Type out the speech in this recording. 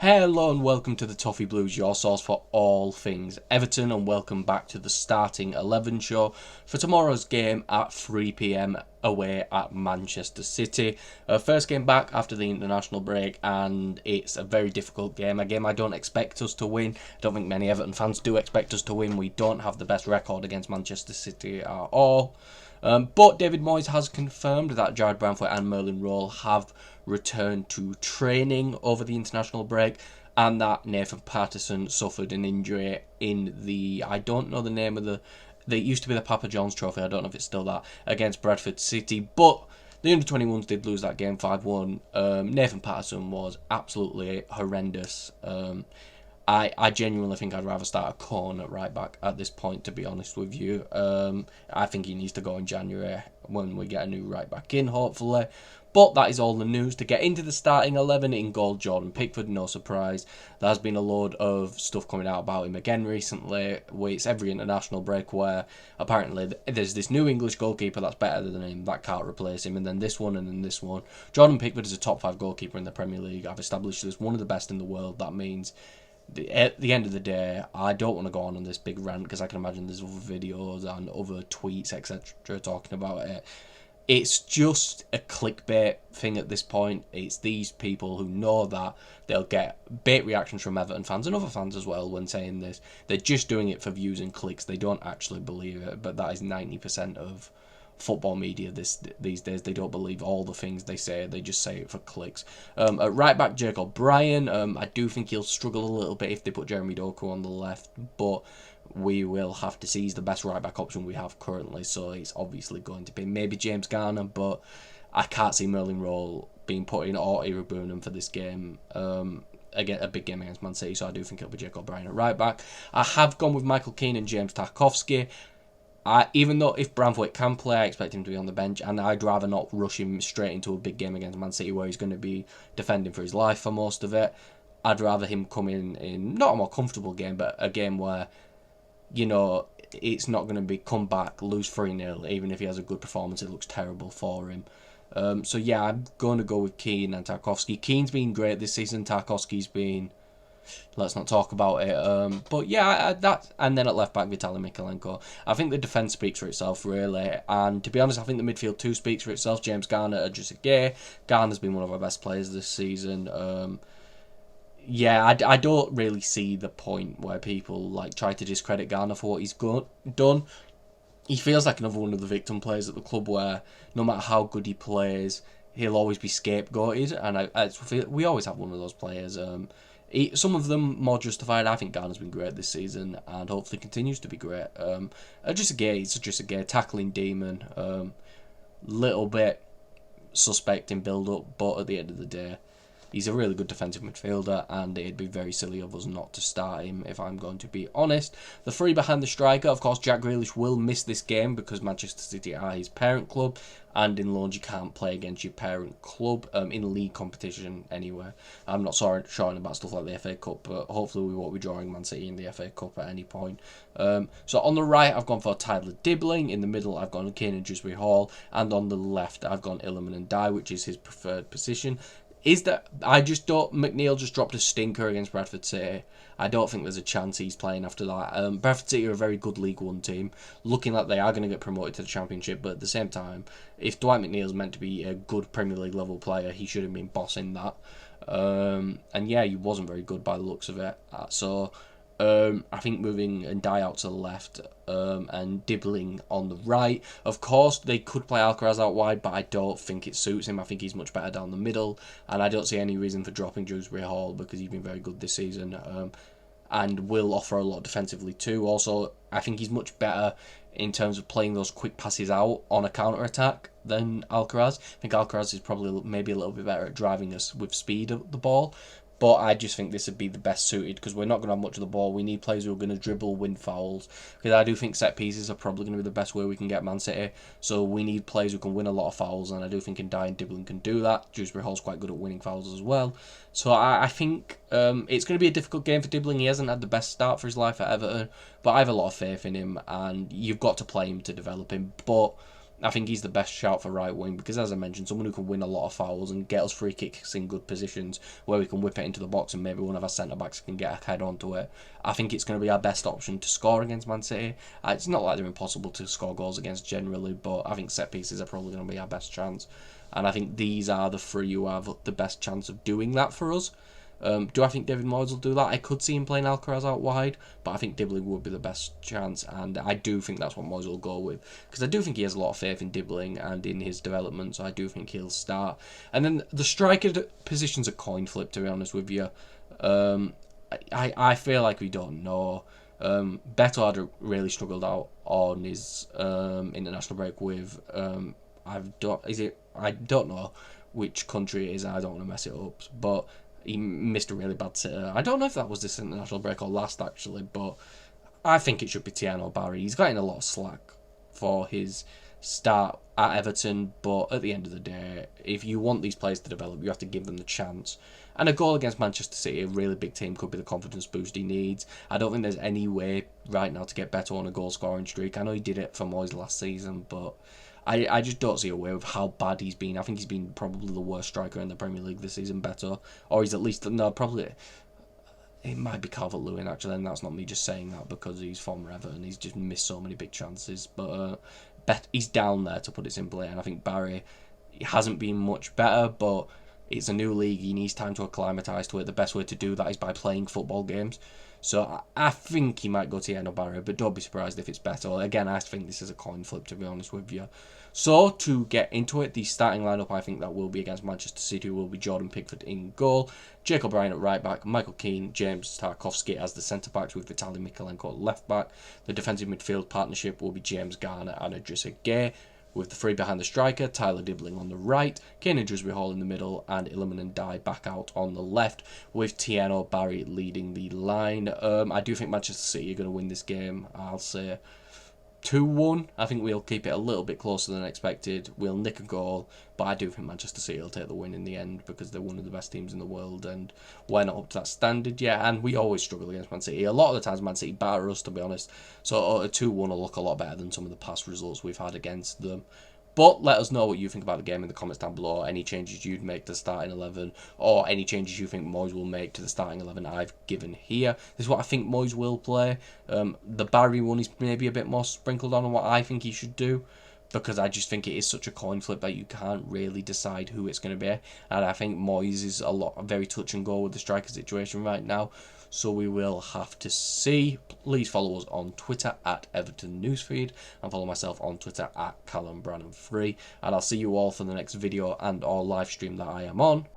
Hello and welcome to the Toffee Blues, your source for all things Everton, and welcome back to the Starting 11 show for tomorrow's game at 3 p.m. away at Manchester City. First game back after the international break, and it's a very difficult game. A game I don't expect us to win. I don't think many Everton fans do expect us to win. We don't have the best record against Manchester City at all. But David Moyes has confirmed that Jared Branfoot and Merlin Roll have returned to training over the international break, and that Nathan Patterson suffered an injury in I don't know the name of it used to be the Papa John's Trophy, I don't know if it's still that, against Bradford City, but the under-21s did lose that game 5-1. Nathan Patterson was absolutely horrendous. I genuinely think I'd rather start a Corn at right back at this point, to be honest with you. I think he needs to go in January when we get a new right back in, hopefully. But that is all the news. To get into the starting 11, in goal, Jordan Pickford, no surprise. There's been a load of stuff coming out about him again recently. It's every international break where apparently there's this new English goalkeeper that's better than him, that can't replace him, and then this one, and then this one. Jordan Pickford is a top 5 goalkeeper in the Premier League. I've established as one of the best in the world. That means at the end of the day, I don't want to go on this big rant because I can imagine there's other videos and other tweets, etc., talking about it. It's just a clickbait thing at this point. It's these people who know that they'll get bait reactions from Everton fans and other fans as well when saying this. They're just doing it for views and clicks. They don't actually believe it, but that is 90% of football media these days. They don't believe all the things they say. They just say it for clicks. At right back, Jake O'Brien. I do think he'll struggle a little bit if they put Jeremy Doku on the left, but we will have to see. He's the best right back option we have currently, so it's obviously going to be maybe James Garner, but I can't see Merlin Roll being put in or Irabunam for this game. Again, a big game against Man City, so I do think it'll be Jake O'Brien at right back. I have gone with Michael Keane and James Tarkowski. Even though if Branthwaite can play, I expect him to be on the bench, and I'd rather not rush him straight into a big game against Man City where he's going to be defending for his life for most of it. I'd rather him come in not a more comfortable game, but a game where, you know, it's not going to be come back, lose 3-0, even if he has a good performance, it looks terrible for him. So yeah, I'm going to go with Keane and Tarkowski. Keane's been great this season, Tarkowski's been... Let's not talk about it. But yeah, and then at left back, Vitaly Mykolenko. I think the defence speaks for itself, really. And to be honest, I think the midfield too speaks for itself. James Garner, Idrissa Gueye. Garner's been one of our best players this season. Yeah, I don't really see the point where people try to discredit Garner for what he's done. He feels like another one of the victim players at the club where no matter how good he plays, he'll always be scapegoated. And we always have one of those players. Some of them more justified. I think Garner's been great this season and hopefully continues to be great. Just a gay tackling demon. Little bit suspect in build up, but at the end of the day, he's a really good defensive midfielder, and it'd be very silly of us not to start him, if I'm going to be honest. The three behind the striker, of course, Jack Grealish will miss this game because Manchester City are his parent club, and in loans you can't play against your parent club, in league competition anyway. I'm not sorry about stuff like the FA Cup, but hopefully we won't be drawing Man City in the FA Cup at any point. So on the right, I've gone for Tyler Dibbling. In the middle, I've gone Kane and Dewsbury-Hall, and on the left, I've gone Illiman and Dye, which is his preferred position. McNeil just dropped a stinker against Bradford City. I don't think there's a chance he's playing after that. Bradford City are a very good League One team, looking like they are going to get promoted to the Championship, but at the same time, if Dwight McNeil's meant to be a good Premier League level player, he should have been bossing that. And yeah, he wasn't very good by the looks of it. I think moving and Die out to the left and Dibbling on the right. Of course, they could play Alcaraz out wide, but I don't think it suits him. I think he's much better down the middle, and I don't see any reason for dropping Dewsbury-Hall because he's been very good this season and will offer a lot defensively too. Also, I think he's much better in terms of playing those quick passes out on a counter-attack than Alcaraz. I think Alcaraz is probably maybe a little bit better at driving us with speed of the ball. But I just think this would be the best suited because we're not going to have much of the ball. We need players who are going to dribble, win fouls. Because I do think set pieces are probably going to be the best way we can get Man City. So we need players who can win a lot of fouls. And I do think Ndiaye and Dibbling can do that. Dewsbury-Hall's quite good at winning fouls as well. So I think it's going to be a difficult game for Dibbling. He hasn't had the best start for his life at Everton. But I have a lot of faith in him. And you've got to play him to develop him. But I think he's the best shout for right wing because, as I mentioned, someone who can win a lot of fouls and get us free kicks in good positions where we can whip it into the box and maybe one of our centre-backs can get a head onto it. I think it's going to be our best option to score against Man City. It's not like they're impossible to score goals against generally, but I think set pieces are probably going to be our best chance. And I think these are the three who have the best chance of doing that for us. Do I think David Moyes will do that? I could see him playing Alcaraz out wide, but I think Dibbling would be the best chance, and I do think that's what Moyes will go with, because I do think he has a lot of faith in Dibbling and in his development, so I do think he'll start. And then the striker position's a coin flip, to be honest with you. I feel like we don't know. Beto had really struggled out on his international break with I don't know which country it is. I don't want to mess it up, but he missed a really bad sitter. I don't know if that was this international break or last, actually, but I think it should be Tiano Barry. He's getting a lot of slack for his start at Everton, but at the end of the day, if you want these players to develop, you have to give them the chance. And a goal against Manchester City, a really big team, could be the confidence boost he needs. I don't think there's any way right now to get better on a goal-scoring streak. I know he did it for Moyes last season, but I just don't see a way of how bad he's been. I think he's been probably the worst striker in the Premier League this season, Beto. Or he's at least, no, probably, it might be Calvert-Lewin, actually, and that's not me just saying that because he's from Everton. He's just missed so many big chances. But he's down there, to put it simply, and I think Barry hasn't been much better, but it's a new league. He needs time to acclimatise to it. The best way to do that is by playing football games. So I think he might go to Tiano Barry, but don't be surprised if it's better. Again, I think this is a coin flip, to be honest with you. So, to get into it, the starting lineup I think that will be against Manchester City will be Jordan Pickford in goal, Jake O'Brien at right back, Michael Keane, James Tarkowski as the centre backs with Vitaly Mykolenko at left back. The defensive midfield partnership will be James Garner and Idrissa Gueye, with the three behind the striker, Tyler Dibbling on the right, Kane and Dewsbury-Hall in the middle, and Iliman Ndiaye back out on the left, with Tiano Barry leading the line. I do think Manchester City are going to win this game. I'll say 2-1. I think we'll keep it a little bit closer than expected. We'll nick a goal, but I do think Manchester City will take the win in the end because they're one of the best teams in the world and we're not up to that standard yet. And we always struggle against Man City. A lot of the times Man City batter us, to be honest. So a 2-1 will look a lot better than some of the past results we've had against them. But let us know what you think about the game in the comments down below. Any changes you'd make to the starting 11 or any changes you think Moyes will make to the starting 11 I've given here. This is what I think Moyes will play. The Barry one is maybe a bit more sprinkled on what I think he should do, because I just think it is such a coin flip that you can't really decide who it's going to be. And I think Moyes is very touch and go with the striker situation right now. So we will have to see. Please follow us on Twitter at Everton Newsfeed and follow myself on Twitter at CallumBrannan3. And I'll see you all for the next video and or live stream that I am on.